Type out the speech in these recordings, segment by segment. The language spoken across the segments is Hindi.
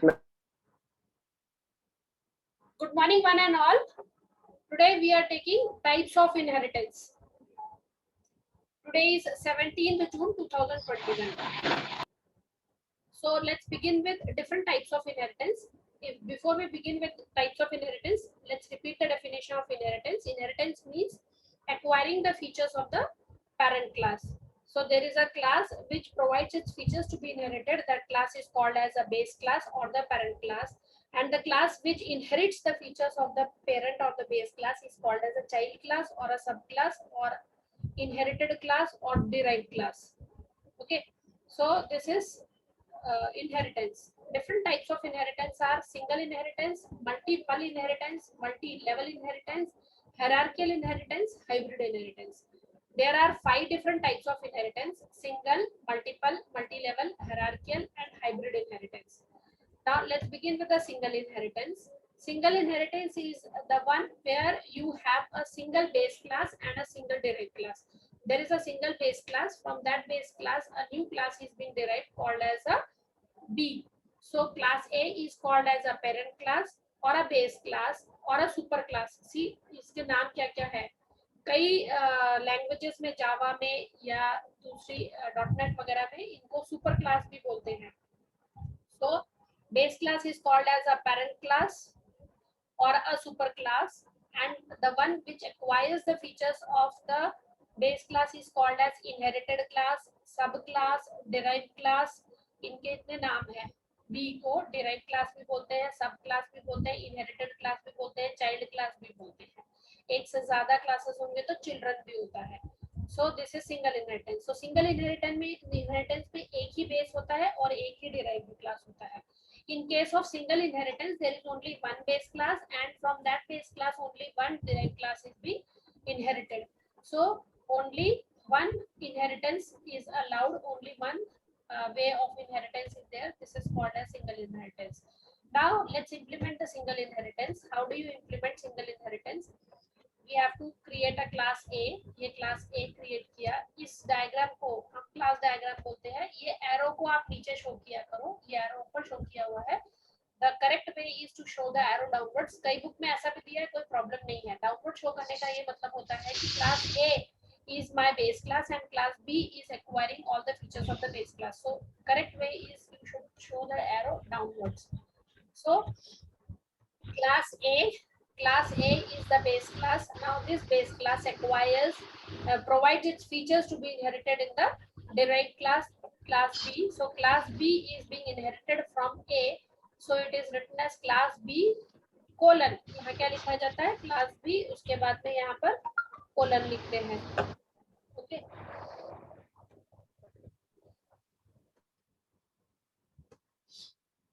Good morning, one and all. Today we are taking types of inheritance. Today is 17th June 2021. So let's begin with different types of inheritance. Before we begin with types of inheritance, let's repeat the definition of inheritance. Inheritance means acquiring the features of the parent class. So there is a class which provides its features to be inherited. That class is called as a base class or the parent class. And the class which inherits the features of the parent or the base class is called as a child class or a subclass or inherited class or derived class. Okay, so this is inheritance. Different types of inheritance are single inheritance, multiple inheritance, multi-level inheritance, hierarchical inheritance, hybrid inheritance. There are 5 different types of inheritance: single, multiple, multi-level, hierarchical, and hybrid inheritance. Now let's begin with the single inheritance. Single inheritance is the one where you have a single base class and a single derived class. There is a single base class. From that base class, a new class is being derived called as a B. So class A is called as a parent class or a base class or a super class. See, इसके नाम क्या क्या है? कई लैंग्वेजेस में, जावा में या दूसरी .NET वगैरह में इनको सुपर क्लास भी बोलते हैं. So base class is called as a parent class or a super class, and the one which acquires the features of the base class is called as inherited class, subclass, derived class. इनके इतने नाम है. B को derived class भी बोलते हैं, सब क्लास भी बोलते हैं, inherited class भी बोलते हैं, child class भी बोलते हैं. एक से ज्यादा क्लासेस होंगे तो children भी होता है. So this is single inheritance. So single inheritance में एक ही बेस होता है और एक ही derived class होता है. In case of single inheritance, there is only one base class, and from that base class only one derived class is being inherited. So only one inheritance is allowed, only one way of inheritance is there. This is called as single inheritance. Now let's implement the single inheritance. How do you implement single inheritance? We have to create a class A. ये class A create किया. इस डायग्राम को हम क्लास डायग्राम बोलते हैं. ये एरो को आप नीचे शो किया करो. ये एरो ऊपर शो किया हुआ है. The correct way is to show the arrow downwards. कई बुक में ऐसा भी दिया है, कोई प्रॉब्लम नहीं है. डाउनवर्ड शो करने का ये मतलब होता है कि class A is my base class and class B is acquiring all the features of the base class. So correct way is you should show the arrow downwards. So class A is the base class. Now this base class acquires provides its features to be inherited in the derived class B. So class B is being inherited from A, so it is written as class B colon. यहाँ क्या लिखा जाता है? class B. उसके बाद में यहाँ पर कोलन लिखते हैं. Okay,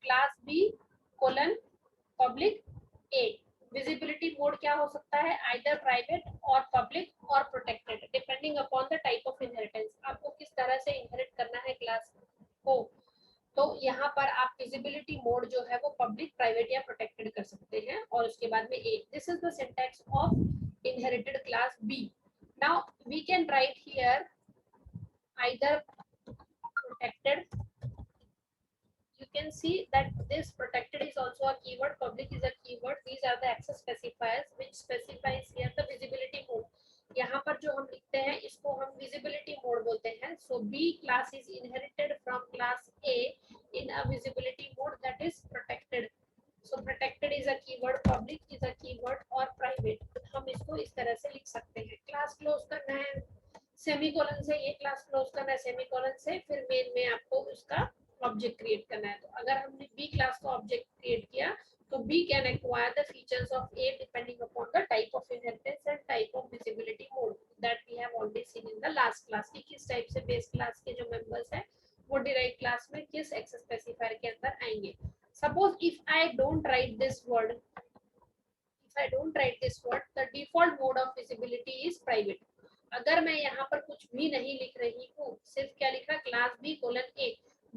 class B colon public A. Visibility mode क्या हो सकता है? आइदर प्राइवेट और पब्लिक और protected, depending upon the type of inheritance. आपको किस तरह से इनहेरिट करना है क्लास को, तो यहाँ पर आप विजिबिलिटी मोड जो है वो पब्लिक, प्राइवेट या प्रोटेक्टेड कर सकते हैं. और उसके बाद में A. This is the syntax of inherited class B. Now we can write here either protected. You can see that this protected is also a keyword, public is a keyword. These are the access specifiers which specifies here the visibility mode. यहाँ पर जो हम लिखते हैं इसको हम visibility mode बोलते हैं. So B class is inherited from class A in a visibility mode that is protected. So protected is a keyword, public is a keyword और private. हम इसको इस तरह से लिख सकते हैं. क्लास क्लोज करना है सेमीकोलन से, ये क्लास क्लोज करना है सेमीकोलन से, फिर मेन में आपको उसका ऑब्जेक्ट क्रिएट करना है. तो अगर हमने बी क्लास का ऑब्जेक्ट क्रिएट किया तो B can acquire the features of A depending upon the type of inheritance and type of visibility mode that we have already seen in the last class. की किस टाइप से बेस क्लास के जो मेंबर्स हैं वो डिराइव्ड क्लास में किस एक्सेस स्पेसिफायर के अंदर आएंगे. Suppose if I don't write this word, the default mode of visibility is private. अगर मैं यहाँ पर कुछ भी नहीं लिख रही हूँ, सिर्फ क्या लिखा, class B colon A.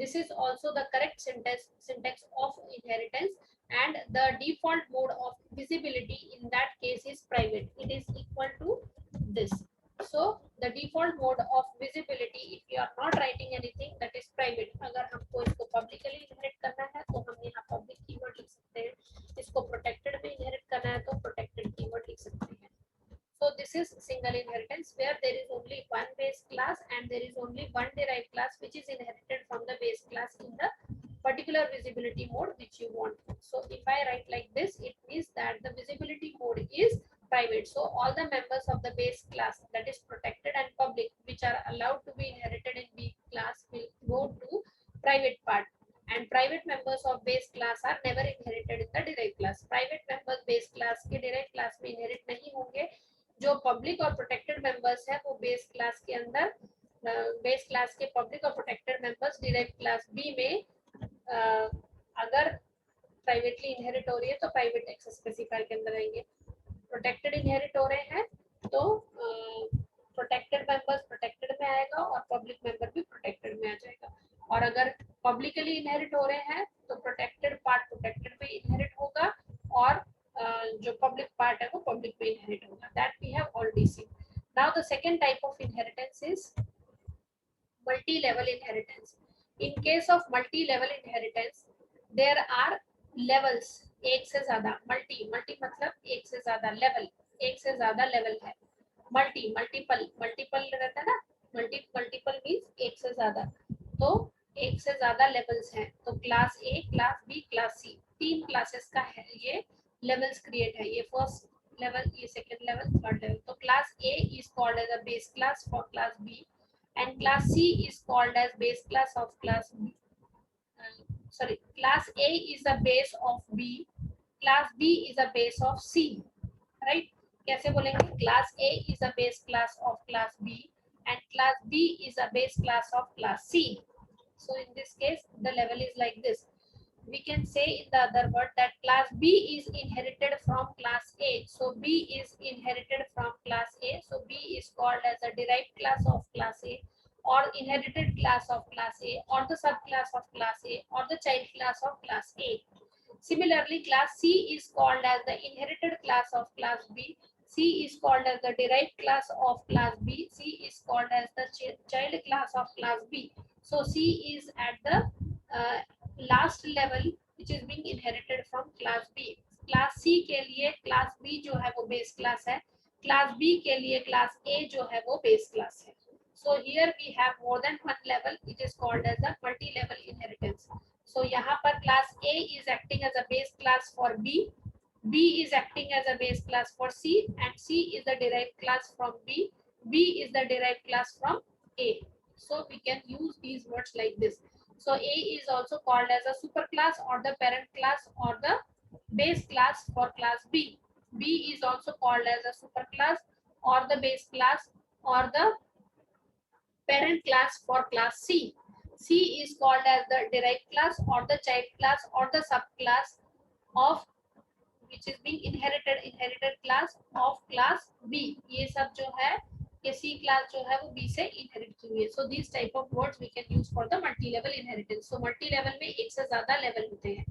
This is also the correct syntax of inheritance, and the default mode of visibility in that case is private. It is equal to this. So the default mode of visibility, if you are not writing anything, that is private. अगर हमको इसको publicly inherit करना है तो हम यहाँ public keyword लिख सकते हैं, इसको protected में inherit करना है तो protected keyword लिख सकते हैं. So this is single inheritance where there is only one base class and there is only one derived class which is inherited from the base class in the particular visibility mode which you want. So if I write like this, it means that the visibility mode is private. So all the members of the base class, that is protected and public, which are allowed to be inherited in B class will go to private part. And private members of base class are never inherited in the derived class. Private members base class के derived class में inherit नहीं होंगे. जो पब्लिक और प्रोटेक्टेड मेंबर्स है वो बेस क्लास के अंदर, बेस क्लास के पब्लिक और protected members derived class B में अगर प्राइवेटली इनहेरिट हो रही है तो प्राइवेट एक्सेस स्पेसिफायर के अंदर आएंगे. प्रोटेक्टेड इनहेरिट हो रहे हैं तो प्रोटेक्टेड मेंबर्स प्रोटेक्टेड में आएगा और पब्लिक मेंबर भी प्रोटेक्टेड में आ जाएगा. और अगर पब्लिकली इनहेरिट हो रहे हैं तो प्रोटेक्टेड पार्ट प्रोटेक्टेड में इनहेरिट होगा और जो पब्लिक पार्ट है वो पब्लिक में इनहेरिट होगा. That we have already seen. Now the second type of inheritance is multi level inheritance. In case of multi level inheritance there are levels, एक से ज्यादा. मल्टी मतलब एक से ज्यादा, लेवल एक से ज्यादा लेवल है. मल्टीपल रहता है ना, मल्टीपल मींस एक से ज्यादा, तो एक से ज्यादा लेवल्स हैं. तो class A, class B, class C, तीन क्लासेस का है ये लेवल्स क्रिएट है. ये फर्स्ट लेवल, ये सेकंड लेवल, थर्ड लेवल. तो class A is called as a base class for class B and class C is called as base class of class B. Class A is a base of B, class B is a base of C, right? कैसे बोलेंगे? Class A is a base class of class B and class B is a base class of class C. So in this case the level is like this. We can say in the other word that class B is inherited from class A. So B is inherited from class A. So B is called as a derived class of class A or inherited class of class A or the subclass of class A or the child class of class A. Similarly, class C is called as the inherited class of class B. C is called as the derived class of class B. C is called as the child class of class B. So C is at the last level which is being inherited from class B. Class C के लिए क्लास B जो है वो बेस क्लास है, क्लास B के लिए क्लास A जो है वो बेस क्लास है. So here we have more than one level. It is called as a multi-level inheritance. So यहाँ पर class A is acting as a base class for B, B is acting as a base class for C, and C is the derived class from B, B is the derived class from A. So we can use these words like this. So A is also called as a superclass or the parent class or the base class for class B. B is also called as a superclass or the base class or the parent class for class C. C is called as the derived class or the child class or the subclass of which is being inherited class of class B. ये सब जो है ये C class जो है वो B से inherit की हुई है. So these type of words we can use for the multi level inheritance. So multi level में एक से ज्यादा level होते हैं.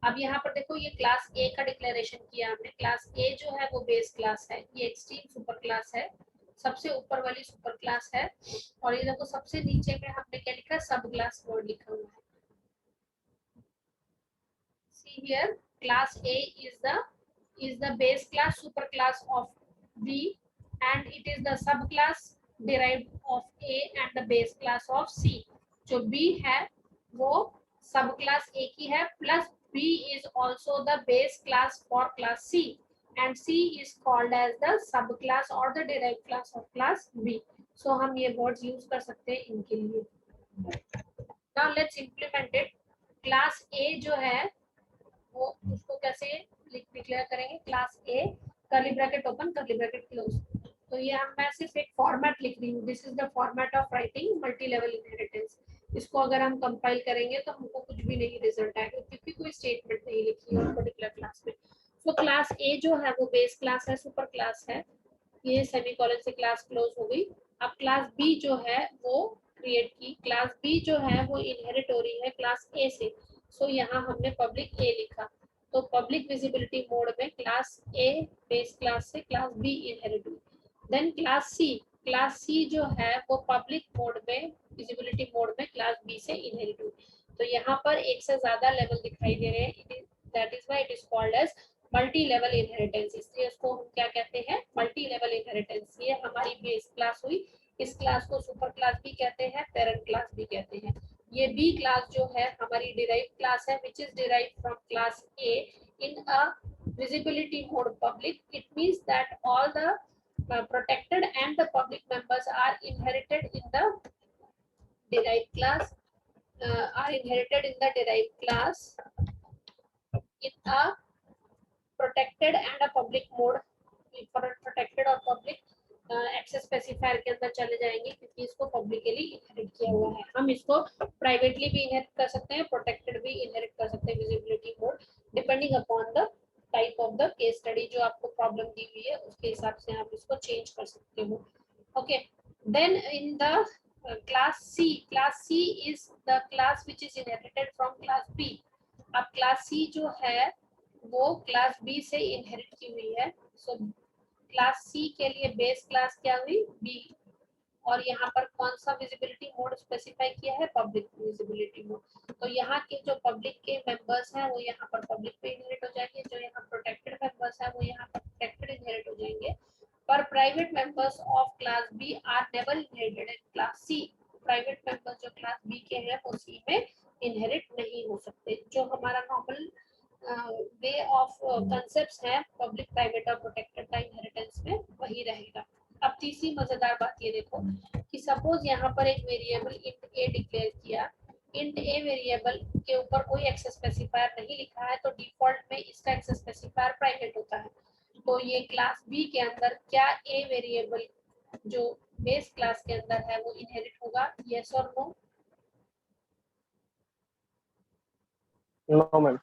अब यहाँ पर देखो ये क्लास A का डिक्लेरेशन किया हमने. क्लास A जो है वो बेस क्लास है, ये एक्सट्रीम सुपर क्लास है, सबसे ऊपर वाली सुपर क्लास है. और ये देखो सबसे नीचे में हमने क्या लिखा है? सब क्लास वर्ड लिखा हुआ है. See here, class A is the base class super class of B and it is the subclass derived of A and the base class of C. जो B है वो subclass A की है plus B is also the base class for class C and C is called as the subclass or the derived class of class B. So हम ये words use कर सकते हैं इनके लिए. Now let's implement it. Class A जो है वो उसको कैसे डिक्लेयर करेंगे? क्लास ए curly bracket open curly bracket close. तो ये हम मैं सिर्फ एक फॉर्मेट लिख रही हूँ. This is the format of writing multi level inheritance. इसको अगर हम कंपाइल करेंगे तो हमको कुछ भी नहीं रिजल्ट आएगा क्योंकि कोई स्टेटमेंट नहीं लिखी है पर्टिकुलर क्लास में. तो क्लास ए जो है वो बेस क्लास है, सुपर क्लास है. ये सेमीकोलन से क्लास क्लोज हो गई. अब क्लास बी जो है वो क्रिएट की. क्लास बी जो है वो इनहेरिट हो रही है क्लास ए से. सो यहाँ हमने पब्लिक ए लिखा. तो पब्लिक विजिबिलिटी मोड में क्लास ए बेस क्लास से क्लास बी इनहेरिट हुई. Then class C class C जो है वो पब्लिक मोड में, विजिबिलिटी मोड में क्लास बी से इनहेरिट हुई। तो यहाँ पर एक से ज्यादा लेवल दिखाई दे रहे हैं, that is why it is called as multi level inheritance. इसलिए उसको हम क्या कहते हैं, मल्टी लेवल इनहेरिटेंस। ये हमारी बेस क्लास हुई, इस क्लास को सुपर क्लास भी कहते हैं, पेरेंट क्लास भी कहते हैं। ये बी क्लास जो है हमारी डिराइव्ड क्लास है, which is derived from class A in a visibility mode public. It means that all the protected and the public members are inherited in the derived class, are inherited in the derived class in a protected and a public mode. Protected और पब्लिक एक्सेस स्पेसिफायर के अंदर चले जाएंगे, क्योंकि इसको पब्लिकली इनहेरिट किया हुआ है। हम इसको प्राइवेटली भी इनहेरिट कर सकते हैं, प्रोटेक्टेड भी इनहेरिट कर सकते हैं, visibility mode, depending upon the type of the case study जो आपको प्रॉब्लम दी हुई है उसके हिसाब से आप इसको चेंज कर सकते हो। Okay, then in the class C is the class which is inherited from class B. अब क्लास सी जो है वो क्लास बी से इनहेरिट की हुई है। सो क्लास सी के लिए बेस क्लास क्या हुई, बी, और यहाँ पर कौन सा विजिबिलिटी मोड स्पेसिफाई किया है, पब्लिक विजिबिलिटी मोड। तो यहाँ के जो पब्लिक के मेंबर्स हैं वो यहाँ पर पब्लिक पे इनहेरिट हो जाएंगे, जो यहाँ प्रोटेक्टेड मेंबर्स हैं वो यहाँ पर प्रोटेक्टेड इनहेरिट हो जाएंगे। पर private members of class B are never inherited in class C. Private members जो क्लास बी के हैं वो सी में इनहेरिट नहीं हो सकते। जो हमारा नॉर्मल वे ऑफ कंसेप्ट्स है पब्लिक, प्राइवेट और प्रोटेक्टेड का इनहेरिटेंस में वही रहेगा। अब तीसरी मजेदार बात ये देखो कि सपोज यहाँ पर एक वेरिएबल इंट ए डिक्लेयर किया, इंट ए वेरिएबल के ऊपर कोई एक्सेस स्पेसिफायर नहीं लिखा है, तो डिफॉल्ट में इसका एक्सेस स्पेसिफायर प्राइवेट होता है। तो ये क्लास बी के अंदर क्या ए वेरिएबल जो बेस क्लास के अंदर है वो इनहेरिट होगा, यस और नो? No ma'am.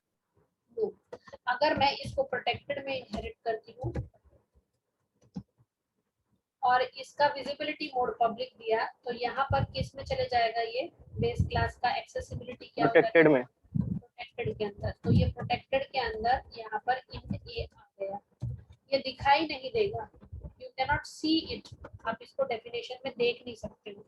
अगर मैं इसको प्रोटेक्टेड में इनहेरिट करती हूँ और इसका विजिबिलिटी मोड पब्लिक दिया, तो यहाँ पर किस में चले जाएगा, ये बेस क्लास का एक्सेसिबिलिटी क्या होगा, प्रोटेक्टेड में। प्रोटेक्टेड के अंदर। तो ये प्रोटेक्टेड के अंदर यहाँ पर इंट ए आ गया, ये दिखाई नहीं देगा, you can not see it, आप इसको डेफिनेशन में देख नहीं सकते हो।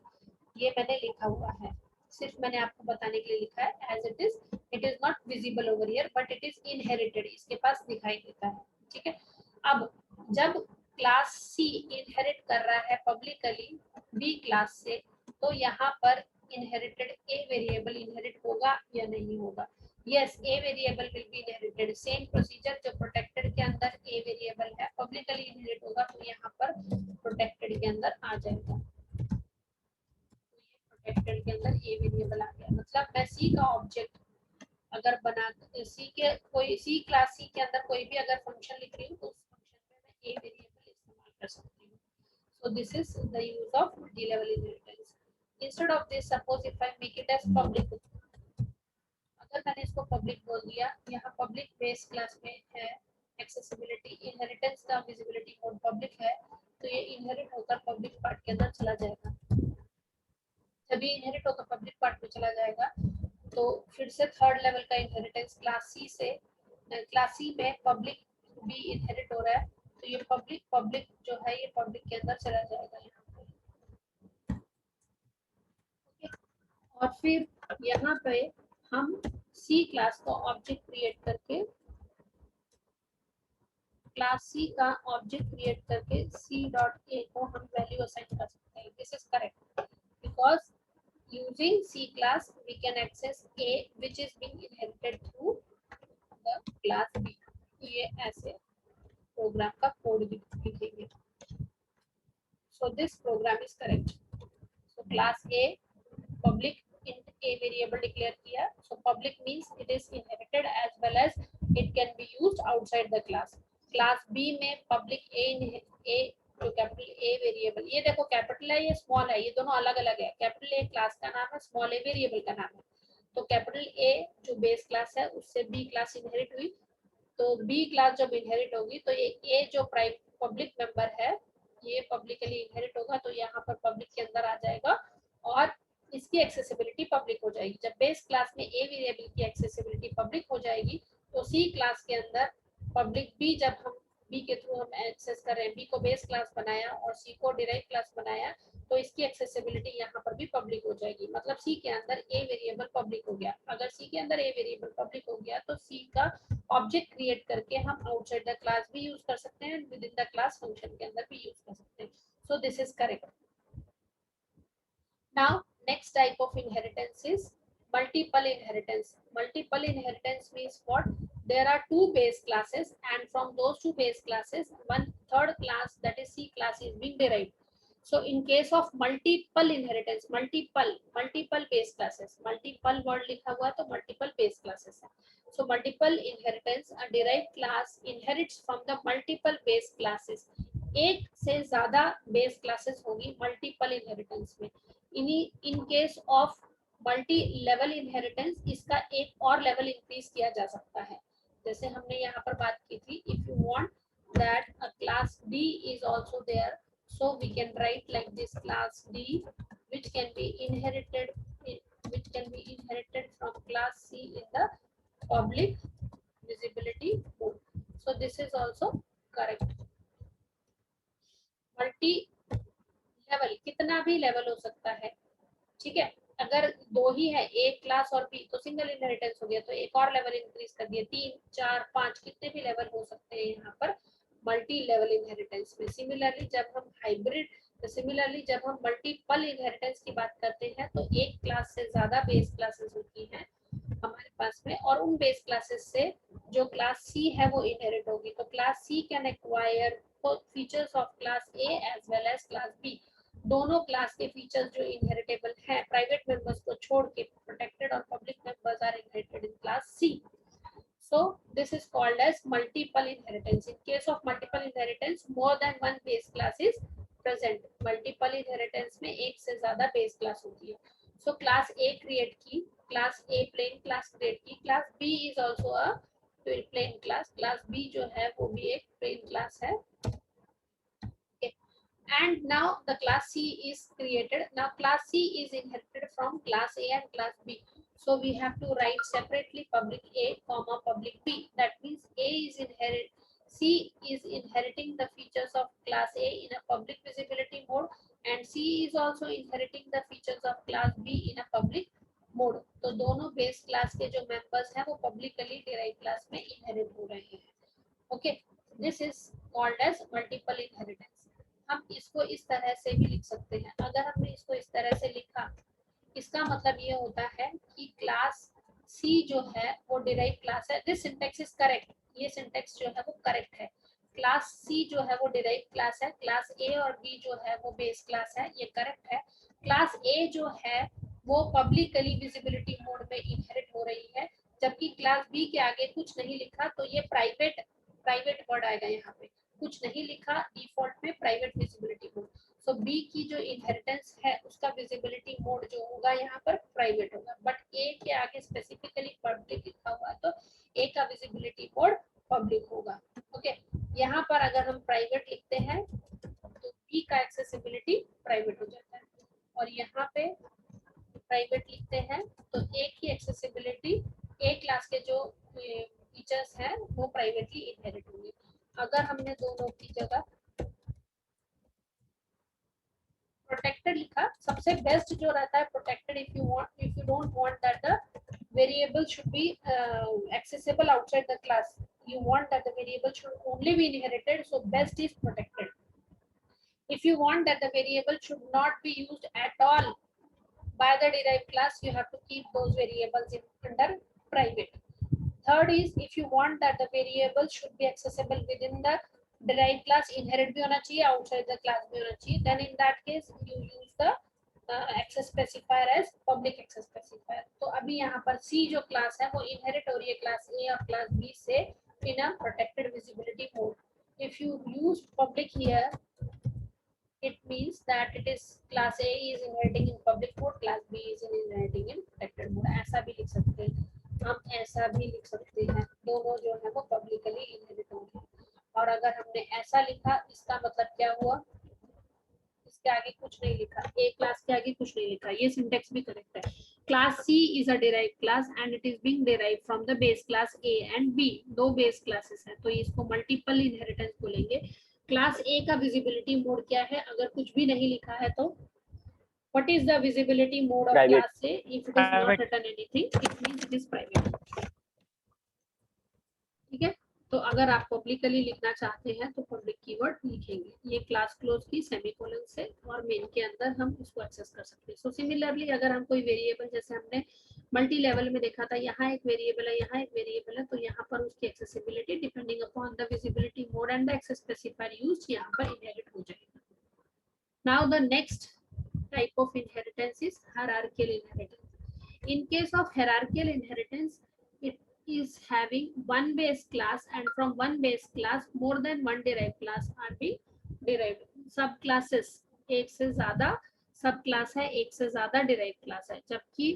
ये मैंने लिखा हुआ है, सिर्फ मैंने आपको बताने के लिए लिखा है, as it is not visible over here but it is inherited, इसके पास दिखाई देता है। ठीक है, अब जब क्लास सी इनहेरिट कर रहा है पब्लिकली बी क्लास से, तो यहाँ पर इनहेरिटेड ए वेरिएबल इनहेरिट होगा या नहीं होगा, yes, a variable will be inherited. Same procedure जो प्रोटेक्टेड के अंदर ए वेरिएबल है पब्लिकली इनहेरिट होगा, तो यहाँ पर प्रोटेक्टेड के अंदर आ जाएगा, प्रोटेक्टेड के अंदर ए वेरिएबल आ गया। मतलब मैं सी का ऑब्जेक्ट अगर बना, सी के कोई सी क्लास सी के अंदर कोई भी अगर फंक्शन लिख रही हूँ तो उस फंक्शन में मैं ए वेरिएबल इस्तेमाल कर सकती हूँ। So this is the use of multi-level inheritance. Instead of this, suppose if I make it as public, अगर मैंने इसको पब्लिक बोल दिया, यहाँ पब्लिक बेस क्लास में है, एक्सेसिबिलिटी इनहेरिटेंस का विजिबिलिटी मोड पब्लिक है, तो ये इनहेरिट होकर पब्लिक पार्ट के अंदर चला जाएगा। जब ये इनहेरिट होकर पब्लिक पार्ट में चला जाएगा तो फिर से थर्ड लेवल का इनहेरिटेंस क्लास सी से, क्लास सी में पब्लिक भी इनहेरिट हो रहा है, तो ये पब्लिक जो है ये पब्लिक के अंदर चला जाएगा यहाँ पे। और फिर यहाँ पे हम सी क्लास को ऑब्जेक्ट क्रिएट करके, क्लास सी का ऑब्जेक्ट क्रिएट करके सी डॉट ए को हम वैल्यू असाइन कर सकते हैं। This is correct because using C class we can access A which is being inherited through the class B। ये ऐसे प्रोग्राम का कोड लिखेंगे। So this program is correct. So class A public int A variable declare किया, so public means it is inherited as well as it can be used outside the class। class B में public A जो कैपिटल ए वेरिएबल, ये देखो कैपिटल है ये स्मॉल है, ये दोनों अलग अलग है, कैपिटल ए क्लास का नाम है, स्मॉल ए वेरिएबल का नाम है। तो कैपिटल ए जो बेस क्लास है उससे बी क्लास इनहेरिट हुई, तो बी क्लास जब इनहेरिट होगी तो ये ए जो पब्लिक मेंबर है ये पब्लिकली इनहेरिट होगा, तो यहाँ पर पब्लिक के अंदर आ जाएगा और इसकी एक्सेसिबिलिटी पब्लिक हो जाएगी। जब बेस क्लास में ए वेरिएबल की एक्सेसिबिलिटी पब्लिक हो जाएगी तो सी क्लास के अंदर पब्लिक भी जब हम बी के थ्रू हम एक्सेस कर रहे हैं, बी को बेस क्लास बनाया और सी को डिराइव क्लास बनाया, तो इसकी एक्सेसिबिलिटी यहाँ पर भी पब्लिक हो जाएगी। मतलब सी के अंदर ए वेरिएबल पब्लिक हो गया। अगर सी के अंदर ए वेरिएबल पब्लिक हो गया तो सी का ऑब्जेक्ट क्रिएट करके हम आउटसाइड द क्लास भी यूज कर सकते हैं, with in the class function के अंदर भी यूज कर सकते हैं। सो this is correct. Now, next type of inheritance is multiple inheritance. Multiple inheritance means what? There are two base classes, and from those two base classes, one third class, that is C class, is being derived. So, in case of multiple inheritance, multiple base classes, multiple word लिखा हुआ तो multiple base classes है. So, multiple inheritance, a derived class inherits from the multiple base classes. एक से ज्यादा बेस क्लासेस होगी मल्टीपल इनहेरिटेंस में। इन case of multi level inheritance, इसका एक और लेवल इंक्रीज किया जा सकता है। जैसे हमने यहाँ पर बात की थी, if you want that a class D is also there, so we can write like this, class D which can be inherited from class C in the public visibility mode. So this is also correct. Multi level, कितना भी लेवल हो सकता है, ठीक है। अगर दो ही है, ए क्लास और बी, तो सिंगल इनहेरिटेंस हो गया, तो एक और लेवल इंक्रीज कर दिया, 3 4 5 कितने भी लेवल हो सकते हैं यहाँ पर मल्टी लेवल इनहेरिटेंस में। सिमिलरली जब हम मल्टीपल इनहेरिटेंस की बात करते हैं, तो एक क्लास से ज्यादा बेस क्लासेस होती हैं हमारे पास में, और उन बेस क्लासेस से जो क्लास सी है वो इनहेरिट होगी। तो class C can acquire features of class A as well as class B. दोनों क्लास के फीचर्स जो इनहेरिटेबल हैं, प्राइवेट मेंबर्स को छोड़ के प्रोटेक्टेड और public members are inherited in class C. So this is called as multiple inheritance. In case of multiple inheritance, more than one base class is present. Multiple inheritance में एक से ज्यादा base class होती है। So class A create की, class A plain class create की, class B is also a plain class. Class B जो है वो भी एक plain class है। Okay. And now the class C is created. Now class C is inherited from class A and class B. So we have to write separately public A comma public B. That means C is inheriting the features of class A in a public visibility mode, and C is also inheriting the features of class B in a public mode. तो दोनों base class के जो members हैं वो publicly derived class में inherit हो रहे हैं. Okay, this is called as multiple inheritance. हम इसको इस तरह से भी लिख सकते हैं। अगर हमने इसको इस तरह से लिखा, इसका मतलब ये होता है कि क्लास सी जो है वो डिराइव क्लास है। दिस सिंटैक्स इज करेक्ट, ये सिंटैक्स जो है वो करेक्ट है। क्लास सी जो है वो डिराइव क्लास है, क्लास ए और बी जो है वो बेस क्लास है, ये करेक्ट है। क्लास ए जो है वो पब्लिकली विजिबिलिटी मोड में इनहेरिट हो रही है, जबकि क्लास बी के आगे कुछ नहीं लिखा, तो ये प्राइवेट वर्ड आएगा यहाँ पे, कुछ नहीं लिखा, डिफॉल्ट में प्राइवेट विजिबिलिटी मोड। सो बी की जो इनहेरिटेंस है उसका विजिबिलिटी मोड जो होगा यहाँ पर प्राइवेट होगा, बट ए के आगे स्पेसिफिकली पब्लिक लिखा हुआ है तो ए का विजिबिलिटी मोड पब्लिक होगा। ओके, यहाँ पर अगर हम प्राइवेट लिखते हैं तो बी का एक्सेसिबिलिटी प्राइवेट हो जाता है, और यहाँ पे प्राइवेट लिखते हैं तो ए की एक्सेसिबिलिटी, ए क्लास के जो फीचर्स हैं वो प्राइवेटली इनहेरिट होंगे। अगर हमने दोनों की जगह प्रोटेक्टेड लिखा, सबसे बेस्ट जो रहता है protected, if you don't want that the variable should be accessible outside the class, you want that the variable should only be inherited, so best is protected. If you want that the variable should not be used at all by the derived class, you have to keep those variables under private. Third is, if you want that the variable should be accessible within the derived class, inherit भी होना चाहिए, outside the class भी होना चाहिए, then in that case you use the access specifier as public access specifier. तो अभी यहाँ पर C जो class है वो inherit हो रही है class A और class B से in a protected visibility mode. If you use public here, it means that it is class A is inheriting in public mode, class B is inheriting in protected mode. ऐसा भी लिख सकते हैं हम, ऐसा भी लिख सकते हैं, दोनों जो है वो पब्लिकली इनहेरिट होंगे। और अगर हमने ऐसा लिखा, इसका मतलब क्या हुआ, इसके आगे कुछ नहीं लिखा, ए क्लास के आगे कुछ नहीं लिखा, ये सिंटेक्स भी करेक्ट है। class C is a derived class and it is being derived from the base class A and B. दो base classes हैं तो इसको multiple inheritance बोलेंगे. क्लास A का visibility mode क्या है? अगर कुछ भी नहीं लिखा है तो what is the visibility mode of Private. class A? If it is not written anything, it means it is private. ठीक है, तो अगर आप पब्लिकली लिखना चाहते हैं तो पब्लिक कीवर्ड लिखेंगे. ये क्लास क्लोज की सेमीकोलन से और मेन के अंदर हम इसको एक्सेस कर सकते हैं. सो सिमिलरली अगर हम कोई वेरिएबल, जैसे हमने मल्टी लेवल में देखा था, यहाँ एक वेरिएबल है, यहाँ एक वेरिएबल है, तो यहाँ पर उसकी accessibility depending upon the visibility mode and the access specifier used यहाँ पर इनहेरिट हो जाएगा. Now the next type of inheritance is hierarchical inheritance. In case of hierarchical inheritance, it is having one base class and from one base class more than one derived class are being derived. सब classes एक से ज्यादा सब क्लास है, एक से ज्यादा derived class है. जबकि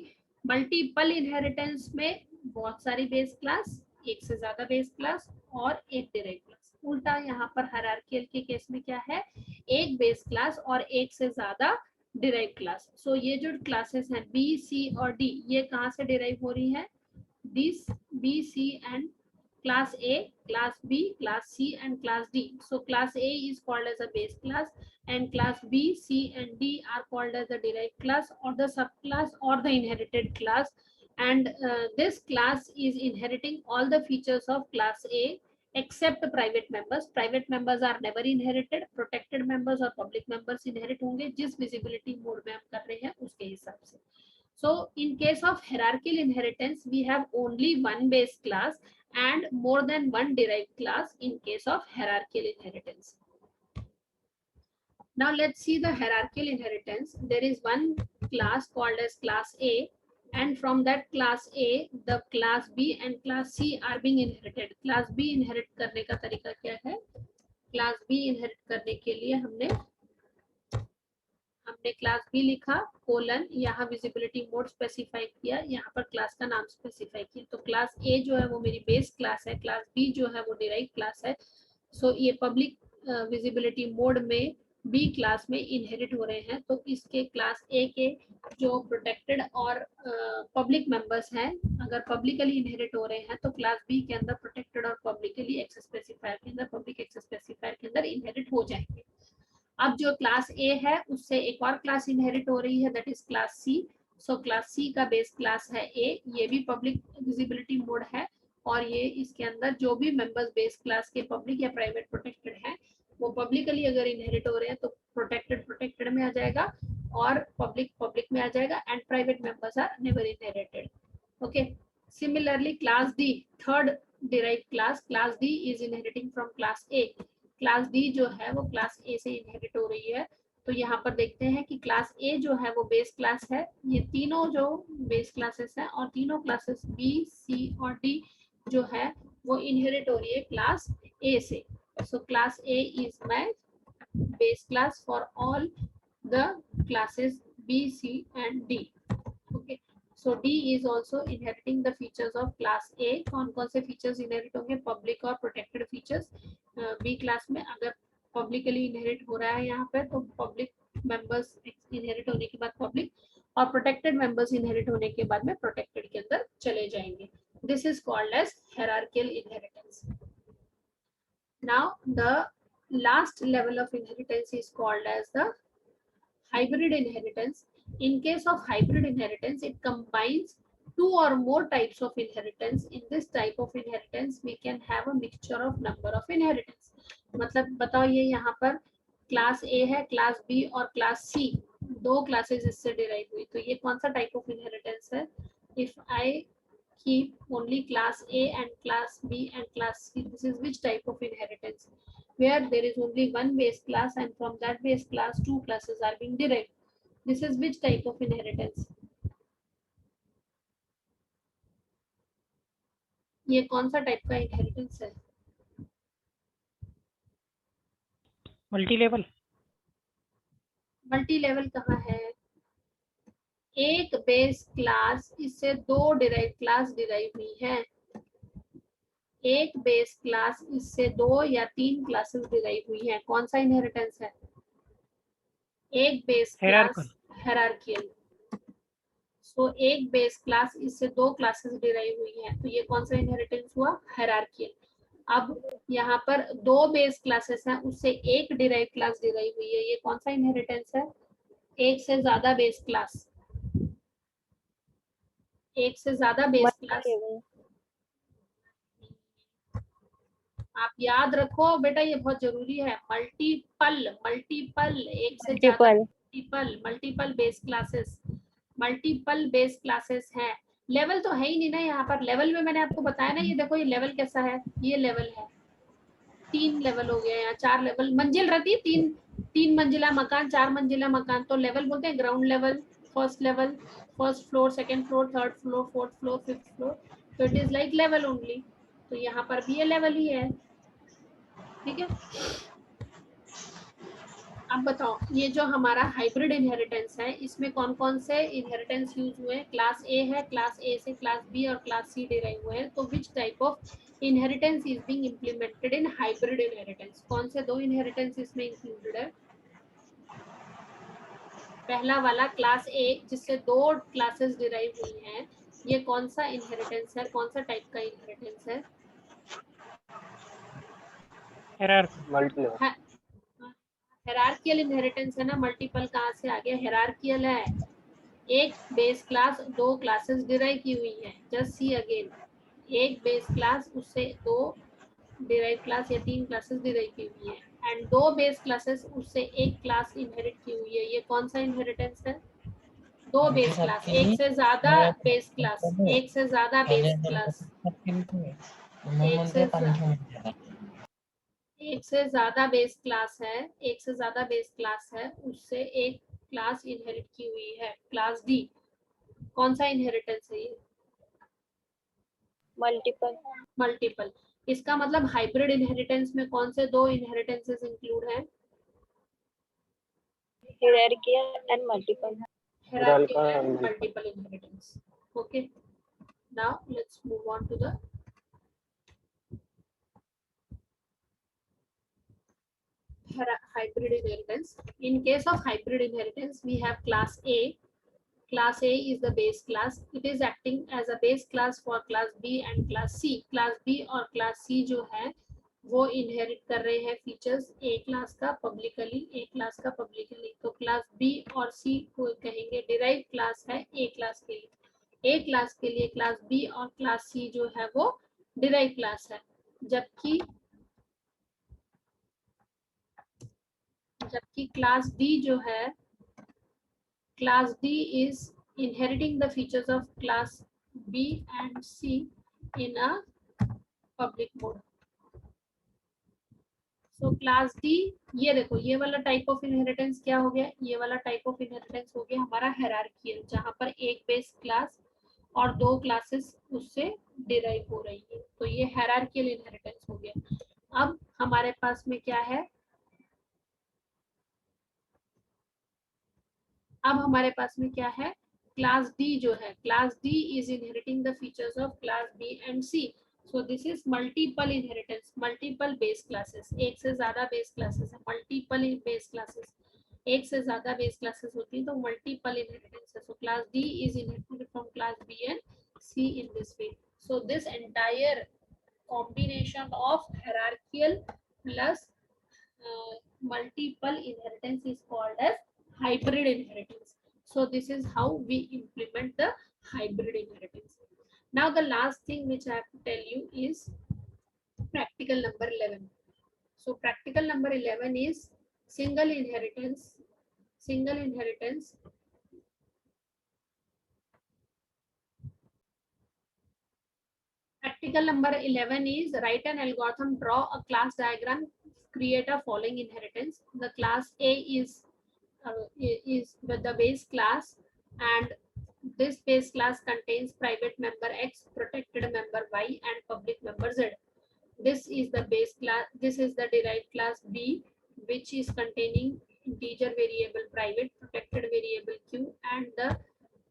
multiple inheritance में बहुत सारी base class, एक से ज्यादा base class और एक derived class. उल्टा यहाँ पर hierarchical के केस में क्या है, एक base class और एक से ज्यादा डिराइव क्लास. सो ये जो क्लासेस हैं बी, सी और डी, ये कहाँ से डिराइव हो रही है? This B, C and class A, class B, class C and class D. So class A is called as a base class and class B, C and D are called as the derived class or the subclass or the inherited class. And this class is inheriting all the features of class A except private members. Private members are never inherited. Protected members और public members inherit होंगे जिस visibility mode में हम कर रहे हैं उसके हिसाब से. So in case of hierarchical inheritance, we have only one base class and more than one derived class in case of hierarchical inheritance. Now let's see the hierarchical inheritance. There is one class called as class A, and from that class A, the class B and class C are being inherited. Class B inherit करने का तरीका क्या है? Class B inherit करने के लिए हमने क्लास बी लिखा, कोलन, यहाँ विजिबिलिटी मोड स्पेसिफाई किया, यहाँ पर क्लास का नाम स्पेसिफाई किया. तो क्लास ए जो है वो मेरी बेस क्लास है, क्लास बी जो है वो डिराइव क्लास है. सो ये पब्लिक विजिबिलिटी मोड में बी क्लास में इनहेरिट हो रहे हैं. तो इसके क्लास ए के जो प्रोटेक्टेड और पब्लिक मेंबर्स हैं, अगर पब्लिकली इनहेरिट हो रहे हैं तो क्लास बी के अंदर प्रोटेक्टेड और पब्लिकली एक्सेस स्पेसिफायर के अंदर, पब्लिक एक्सेस स्पेसिफायर के अंदर इनहेरिट हो जाएंगे. अब जो क्लास ए है उससे एक और क्लास इनहेरिट हो रही है, that is class C. So class C का बेस क्लास है ए, ये भी पब्लिक विजिबिलिटी मोड है और ये इसके अंदर जो भी मेंबर्स बेस क्लास के पब्लिक या प्राइवेट प्रोटेक्टेड हैं वो पब्लिकली अगर इनहेरिट हो रहे हैं तो प्रोटेक्टेड में आ जाएगा और पब्लिक में आ जाएगा and private members are never inherited. Okay, similarly class D, third derived class D is inheriting from class A. Class D जो है वो क्लास ए से इनहेरिट हो रही है. तो यहाँ पर देखते हैं कि क्लास ए जो है वो बेस क्लास है. ये तीनों जो बेस क्लासेस हैं और तीनों क्लासेस बी, सी और डी जो है वो इनहेरिट हो रही है क्लास ए से. So class A is my base class for all the classes B, C and D. Okay, so D is also inheriting the features of class A. कौन कौन से फीचर्स इनहेरिट होंगे? पब्लिक और प्रोटेक्टेड फीचर्स. बी क्लास में अगर पब्लिकली इनहेरिट हो रहा है यहाँ पे तो पब्लिक मेंबर्स इनहेरिट होने के बाद पब्लिक और प्रोटेक्टेड मेंबर्स इनहेरिट होने के बाद में प्रोटेक्टेड के अंदर चले जाएंगे. This is called as hierarchical inheritance. Now the last level of inheritance is called as the hybrid inheritance. In case of hybrid inheritance, it combines two or more types of inheritance. In this type of inheritance, we can have a mixture of number of inheritance. मतलब बताओ, ये यहाँ पर क्लास A है, क्लास B और क्लास C, दो क्लासेस इससे डिराइव हुई. तो ये कौन सा टाइप ऑफ इनहेरिटेंस है? If I keep only class A and class B and class C, this is which type of inheritance? Where there is only one base class and from that base class two classes are being derived. This is which type of inheritance? ये कौन सा टाइप का इनहेरिटेंस है? Multi level. मल्टी लेवल कहाँ है? एक बेस क्लास, इससे दो डिराइव क्लास डिराइव हुई है. एक बेस क्लास, इससे दो या तीन क्लासेस डिराइव हुई है. कौन सा इनहेरिटेंस है? एक बेस क्लास, हायरार्किकल. सो एक बेस क्लास, इससे दो क्लासेस डिराइव हुई हैं, तो ये कौन सा इनहेरिटेंस हुआ? हायरार्कियल। अब यहाँ पर दो बेस क्लासेस हैं, उससे एक डिराइव क्लास डिराइव हुई है, ये कौन सा इनहेरिटेंस है? एक से ज्यादा बेस क्लास, एक से ज्यादा बेस क्लास। आप याद रखो बेटा, ये बहुत जरूरी है। मल्टीपल, मल्टीपल, एक से ज्यादा, multiple, multiple base classes, multiple base classes हैं। लेवल तो है ही नहीं ना यहाँ पर। लेवल में मैंने आपको बताया ना, ये देखो ये लेवल कैसा है, ये लेवल है, 3 लेवल हो गया, यहाँ 4 लेवल। मंजिल रहती है 3 मंजिला मकान, 4 मंजिला मकान, तो लेवल बोलते हैं। Ground level, first floor, second floor, third floor, fourth floor, fifth floor, तो it is like level only. तो यहाँ पर भी ये लेवल ही है, ठीक है। अब बताओ, ये जो हमारा हाइब्रिड इनहेरिटेंस है, इसमें कौन कौन से इनहेरिटेंस यूज हुए? क्लास ए है, क्लास ए से क्लास बी और क्लास सी डिराइव हुए हैं। तो which type of inheritance is being implemented in hybrid inheritance? कौन से दो इनहेरिटेंस इसमें इंक्लूडेड है? पहला वाला क्लास ए, जिससे दो क्लासेस डिराइव हुई हैं, ये कौन सा इनहेरिटेंस है? कौन सा टाइप का इनहेरिटेंस है? हेरार्कियल इनहेरिटेंस है ना। मल्टीपल कहाँ से आ गया? हेरार्कियल है। एक बेस क्लास, दो क्लासेस डिराइव की हुई है। जस्ट सी अगेन, एक बेस क्लास, उससे दो डिराइव क्लास या 3 क्लासेस डिराइव की हुई है, एंड दो बेस क्लासेस, उससे एक क्लास इनहेरिट की हुई है। ये कौन सा इनहेरिटेंस है? दो बेस क्लास, एक से ज्यादा बेस क्लास, एक से ज्यादा बेस क्लास, एक से ज्यादा बेस क्लास है, एक से ज्यादा बेस क्लास है, उससे एक क्लास इनहेरिट की हुई है, क्लास डी। कौन सा इनहेरिटेंस है ये? मल्टीपल। मल्टीपल। इसका मतलब हाइब्रिड इनहेरिटेंस में कौन से दो इनहेरिटेंसेस इंक्लूड हैं? Hierarchical and multiple. Hierarchical and multiple inheritance. Okay, now let's move on to the hybrid inheritance. In case of hybrid inheritance, we have class A. Class A is the base class. It is acting as a base class for class B and class C. Class B और class C जो है वो इनहेरिट कर रहे हैं फीचर्स ए क्लास का पब्लिकली, ए क्लास का पब्लिकली। तो क्लास बी और सी को कहेंगे डिराइव क्लास है ए क्लास के लिए। ए क्लास के लिए क्लास बी और क्लास सी जो है वो डिराइव क्लास है। जबकि क्लास डी जो है, class D is inheriting the features of class B and C in a public mode. So class D, ये देखो ये वाला टाइप ऑफ इनहेरिटेंस क्या हो गया? ये वाला टाइप ऑफ इनहेरिटेंस हो गया हमारा हायरार्कियल, जहां पर एक बेस क्लास और दो क्लासेस उससे डिराइव हो रही है, तो ये हायरार्कियल इनहेरिटेंस हो गया। अब हमारे पास में क्या है? अब हमारे पास में क्या है? क्लास डी जो है, class D is inheriting the features of class B and C. So this is multiple inheritance, multiple base classes, एक से ज्यादा बेस क्लासेस है, मल्टीपल बेस क्लासेस, एक से ज्यादा बेस क्लासेस होती है तो मल्टीपल इनहेरिटेंस है। So class D is inherited from class B and C in this way. So this entire combination of hierarchical plus multiple inheritance is called as hybrid inheritance. So this is how we implement the hybrid inheritance. Now the last thing which I have to tell you is practical number 11. So practical number 11 is single inheritance. Single inheritance. Practical number 11 is write an algorithm, draw a class diagram, create a following inheritance. The class A is the base class, and this base class contains private member X, protected member Y, and public member Z. This is the base class. This is the derived class B, which is containing integer variable private, protected variable Q, and the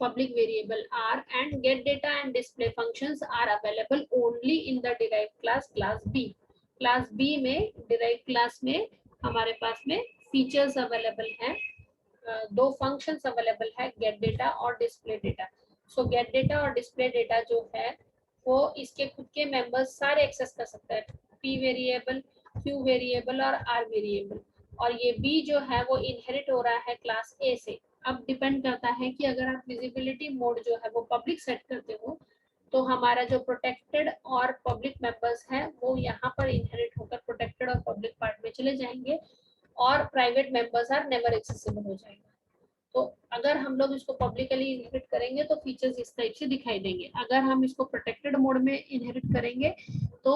public variable R, and get data and display functions are available only in the derived class B. Class B में derived class में हमारे पास में features available हैं, दो functions available है, get data और display data. सो गेट डेटा और डिस्प्ले डेटा जो है वो इसके खुद के मेंबर्स सारे एक्सेस कर सकता है, p वेरिएबल, q वेरिएबल और r वेरिएबल। और ये b जो है वो इनहेरिट हो रहा है क्लास a से। अब डिपेंड करता है कि अगर आप विजिबिलिटी मोड जो है वो पब्लिक सेट करते हो तो हमारा जो प्रोटेक्टेड और पब्लिक मेंबर्स है वो यहाँ पर इनहेरिट होकर प्रोटेक्टेड और पब्लिक पार्ट में चले जाएंगे और private members are never accessible हो जाएंगे। तो अगर हम लोग इसको पब्लिकली इनहेरिट करेंगे तो फीचर्स इस टाइप से दिखाई देंगे। अगर हम इसको प्रोटेक्टेड मोड में इनहेरिट करेंगे तो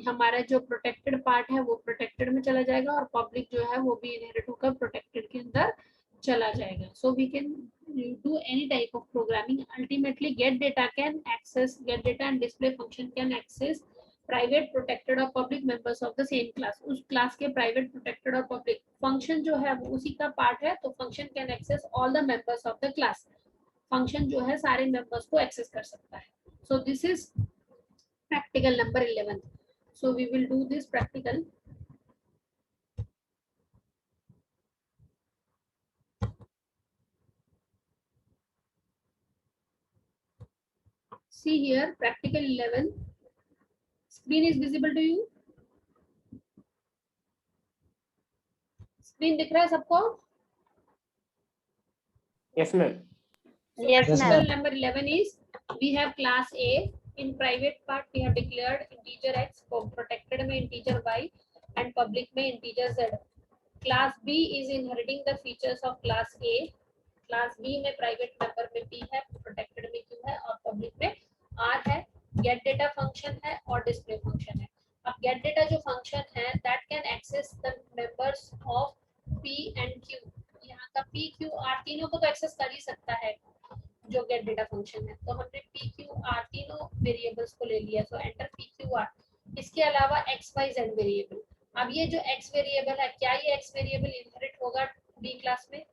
हमारा जो प्रोटेक्टेड पार्ट है वो प्रोटेक्टेड में चला जाएगा और पब्लिक जो है वो भी इनहेरिट होकर प्रोटेक्टेड के अंदर चला जाएगा। So we can do any type of programming. Ultimately get data and display function can access private, protected और public members of the same class. उस class के private, protected और public function जो है वो उसी का part है, तो function can access all the members of the class. function जो है सारे members को access कर सकता है. So this is practical number 11. So we will do this practical. See here, practical 11. Screen is visible to you? Screen दिख रहा है सबको? Yes, ma'am. So Yes, practical ma'am. number 11 is we have class A. In private part we have declared integer x, protected में integer y and public में integer z. Class B is inheriting the features of class A. Class B में private member में p है, protected में q है और public में r है. Get data function है और display function है. अब get data जो function है that can access the members of p and q. यहाँ का p, q, r तीनों को तो एक्सेस कर ही सकता है जो गेट डेटा फंक्शन है। तो हमने p, q, r तीनों वेरिएबल्स को ले लिया। सो एंटर p, q, r। इसके अलावा x, y, z वेरिएबल। अब ये जो x वेरिएबल है, क्या ये x वेरिएबल इनहेरिट होगा b क्लास में?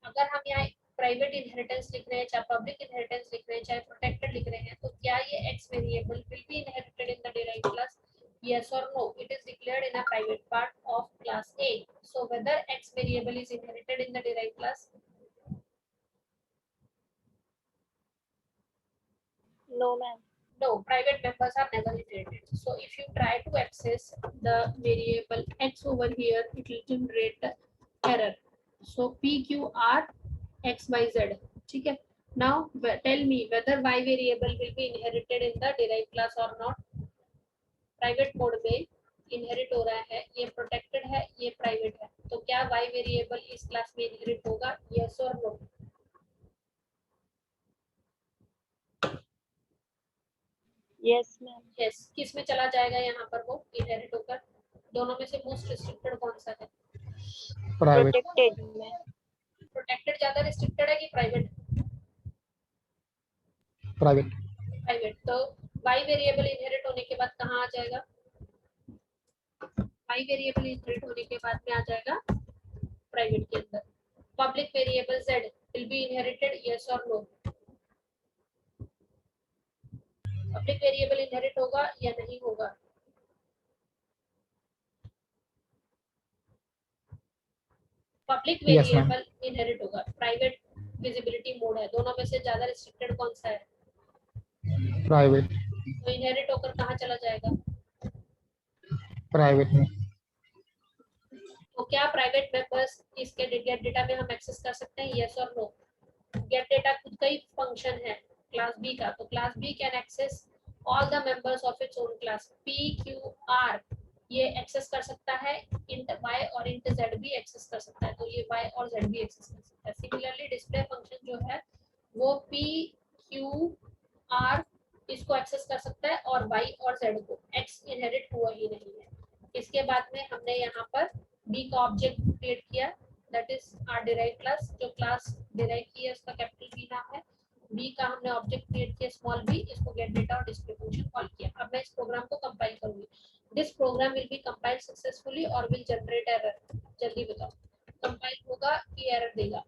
अगर हम यहाँ प्राइवेट इनहेरिटेंस लिख रहे हैं, चाहे पब्लिक इनहेरिटेंस लिख रहे हैं, चाहे प्रोटेक्टेड लिख रहे हैं, तो क्या ये x variable will be inherited in the derived class? Yes or no? It is declared in a private part of class A. So whether x variable is inherited in the derived class? No, ma'am. No, private members are never inherited. So if you try to access the variable x over here, it will generate error. So p, q, r, x, y, z. ठीक है? Now tell me whether y variable will be inherited in the derived class or not. Private mode में इनहेरिट हो रहा है, ये प्रोटेक्टेड है, ये प्राइवेट है, तो क्या y वेरिएबल इस क्लास में इनहेरिट होगा? यस और नो? Yes, ma'am. यस। किस में चला जाएगा यहाँ पर वो इनहेरिट होकर? दोनों में से मोस्ट रिस्ट्रिक्टेड कौन सा है? Private. Protected, ma'am. प्रोटेक्टेड ज्यादा रिस्ट्रिक्टेड है कि प्राइवेट? Private. प्राइवेट। तो y वेरिएबल इनहेरिट होने के बाद कहाँ आ जाएगा? y वेरिएबल इनहेरिट होने के बाद में आ जाएगा प्राइवेट के अंदर। Public variable z will be inherited, yes और नो? पब्लिक वेरिएबल इनहेरिट होगा या नहीं होगा? Public Yes, ma'am. Variable inherit होगा। प्राइवेट विजिबिलिटी मोड है, दोनों में से ज्यादा रिस्ट्रिक्टेड कौन सा है? Private. तो इनहेरिट होकर कहाँ चला जाएगा? Private में. तो क्या प्राइवेट मेंबर्स इसके गेट डेटा में हम एक्सेस कर सकते हैं? यस और नो? गेट डेटा खुद का ही फंक्शन है क्लास बी का, तो class B can access all the members of its own class. P, Q, R ये एक्सेस कर सकता है, इंट y और इंट z भी एक्सेस कर सकता है, तो ये y और z भी एक्सेस कर सकता है। सिमिलरली डिस्प्ले फंक्शन जो है वो p, q, r इसको एक्सेस कर सकता है और y और z को। x इनहेरिट हुआ ही नहीं है। इसके बाद में हमने यहाँ पर b का ऑब्जेक्ट क्रिएट किया, that is our derived class. जो क्लास डिराइव की है उसका कैपिटल बी नाम है। b का हमने ऑब्जेक्ट क्रिएट किया स्मॉल b, इसको गेट डेटा और डिस्प्ले फंक्शन कॉल किया। अब मैं इस प्रोग्राम को कंपाइल करूंगी। This program will be compiled successfully और विल जनरेट एरर। जल्दी बताओ, कंपाइल होगा कि एरर देगा?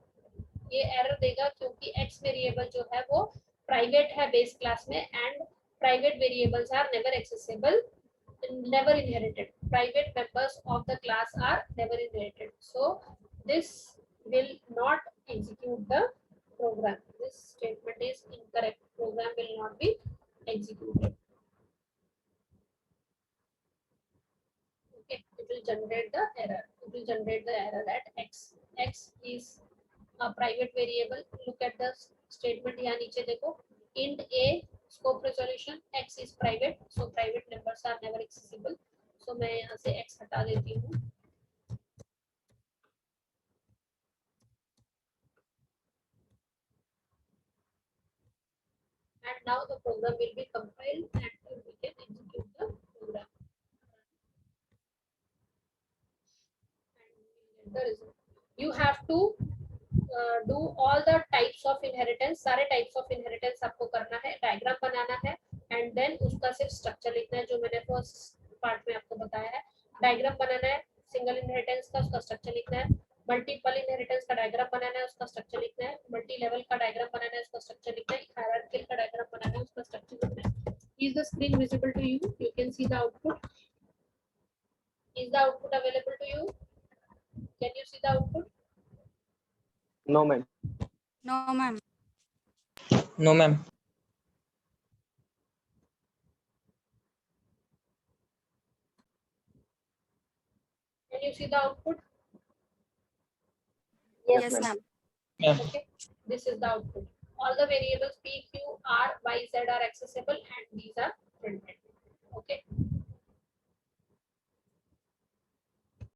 ये एरर देगा क्योंकि x वेरिएबल जो है वो प्राइवेट है बेस क्लास में and private variables are never accessible, never inherited. Private members of the class are never inherited. So this will not execute the program. This statement is incorrect. Program will not be executed. Okay, it will generate the error. It will generate the error at x. X is a private variable. Look at the statement यहाँ नीचे देखो. Int a scope resolution x is private, so private numbers are never accessible. So मैं यहाँ से x हटा देती हूँ. And now the program will be compiled and we can execute the program. And the result. You have to do all the types of inheritance. सारे types of inheritance आपको करना है, diagram बनाना है, and then उसका सिर्फ structure लिखना है जो मैंने first part में आपको बताया है. Diagram बनाना है, single inheritance का उसका structure लिखना है, multiple inheritance का diagram बनाना है, उसका structure लिखना है, multi level का diagram बनाना है, उसका structure लिखना है, hierarchical का diagram बनाना है, उसका structure लिखना है. Is the screen visible to you? You can see the output. Is the output available to you? Can you see the output? No, ma'am. No, ma'am. No, ma'am. Can you see the output? Yes, ma'am. Yeah. Okay, this is the output. All the variables p, q, r, y, z are accessible and these are